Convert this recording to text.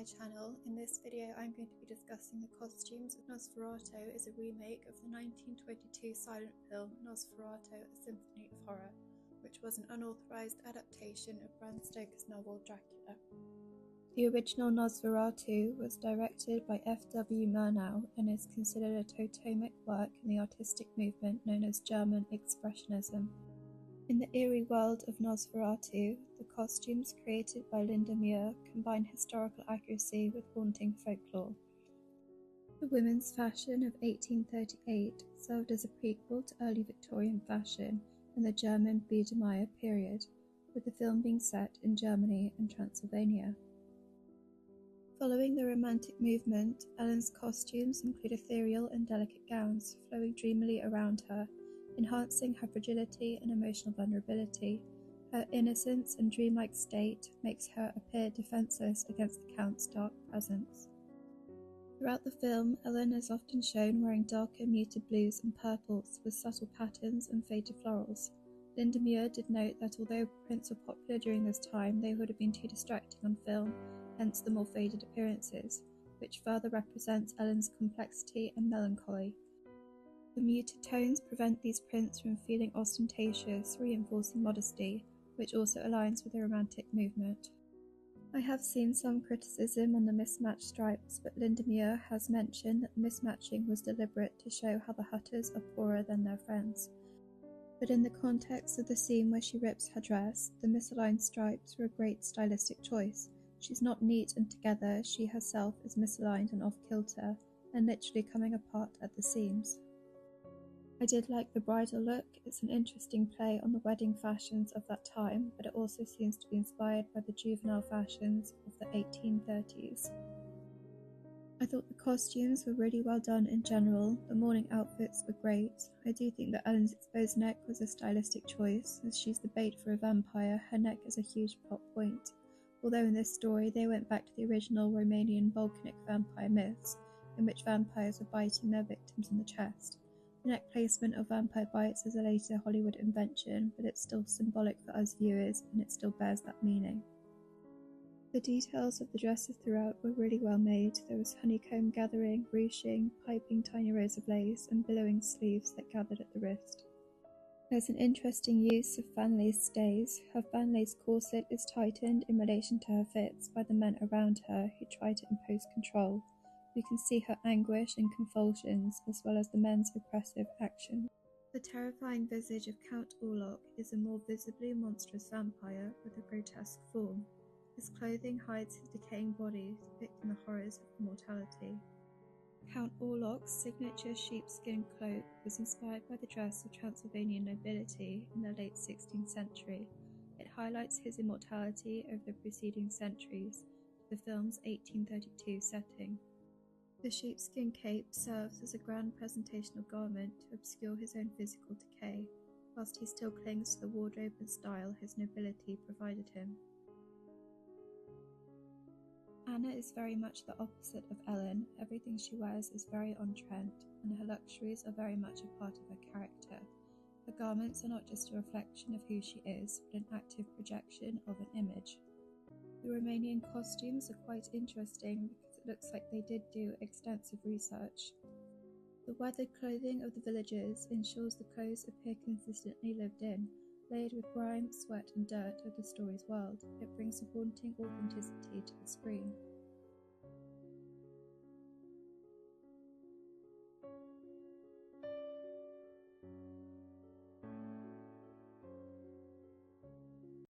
my channel. In this video I'm going to be discussing the costumes of Nosferatu as a remake of the 1922 silent film Nosferatu, A Symphony of Horror, which was an unauthorized adaptation of Bram Stoker's novel Dracula. The original Nosferatu was directed by F.W. Murnau and is considered a totemic work in the artistic movement known as German Expressionism. In the eerie world of Nosferatu, the costumes created by Linda Muir combine historical accuracy with haunting folklore. The women's fashion of 1838 served as a prequel to early Victorian fashion in the German Biedermeier period, with the film being set in Germany and Transylvania. Following the Romantic movement, Ellen's costumes include ethereal and delicate gowns flowing dreamily around her, enhancing her fragility and emotional vulnerability. Her innocence and dreamlike state makes her appear defenseless against the Count's dark presence. Throughout the film, Ellen is often shown wearing darker muted blues and purples with subtle patterns and faded florals. Linda Muir did note that although prints were popular during this time, they would have been too distracting on film, hence the more faded appearances, which further represents Ellen's complexity and melancholy. The muted tones prevent these prints from feeling ostentatious, reinforcing modesty, which also aligns with the Romantic movement. I have seen some criticism on the mismatched stripes, but Linda Muir has mentioned that the mismatching was deliberate to show how the Hutters are poorer than their friends. But in the context of the scene where she rips her dress, the misaligned stripes were a great stylistic choice. She's not neat and together, she herself is misaligned and off-kilter, and literally coming apart at the seams. I did like the bridal look. It's an interesting play on the wedding fashions of that time, but it also seems to be inspired by the juvenile fashions of the 1830s. I thought the costumes were really well done in general. The morning outfits were great. I do think that Ellen's exposed neck was a stylistic choice, as she's the bait for a vampire. Her neck is a huge plot point. Although in this story they went back to the original Romanian volcanic vampire myths, in which vampires were biting their victims in the chest. The neck placement of vampire bites is a later Hollywood invention, but it's still symbolic for us viewers, and it still bears that meaning. The details of the dresses throughout were really well made. There was honeycomb gathering, ruching, piping tiny rows of lace, and billowing sleeves that gathered at the wrist. There's an interesting use of fan lace stays. Her fan lace corset is tightened in relation to her fits by the men around her who try to impose control. We can see her anguish and convulsions, as well as the men's oppressive action. The terrifying visage of Count Orlok is a more visibly monstrous vampire with a grotesque form. His clothing hides his decaying body, depicting the horrors of mortality. Count Orlok's signature sheepskin cloak was inspired by the dress of Transylvanian nobility in the late 16th century. It highlights his immortality over the preceding centuries, the film's 1832 setting. The sheepskin cape serves as a grand presentational garment to obscure his own physical decay, whilst he still clings to the wardrobe and style his nobility provided him. Anna is very much the opposite of Ellen. Everything she wears is very on trend, and her luxuries are very much a part of her character. Her garments are not just a reflection of who she is, but an active projection of an image. The Romanian costumes are quite interesting because it looks like they did do extensive research. The weathered clothing of the villagers ensures the clothes appear consistently lived in, layered with grime, sweat and dirt of the story's world. It brings a haunting authenticity to the screen.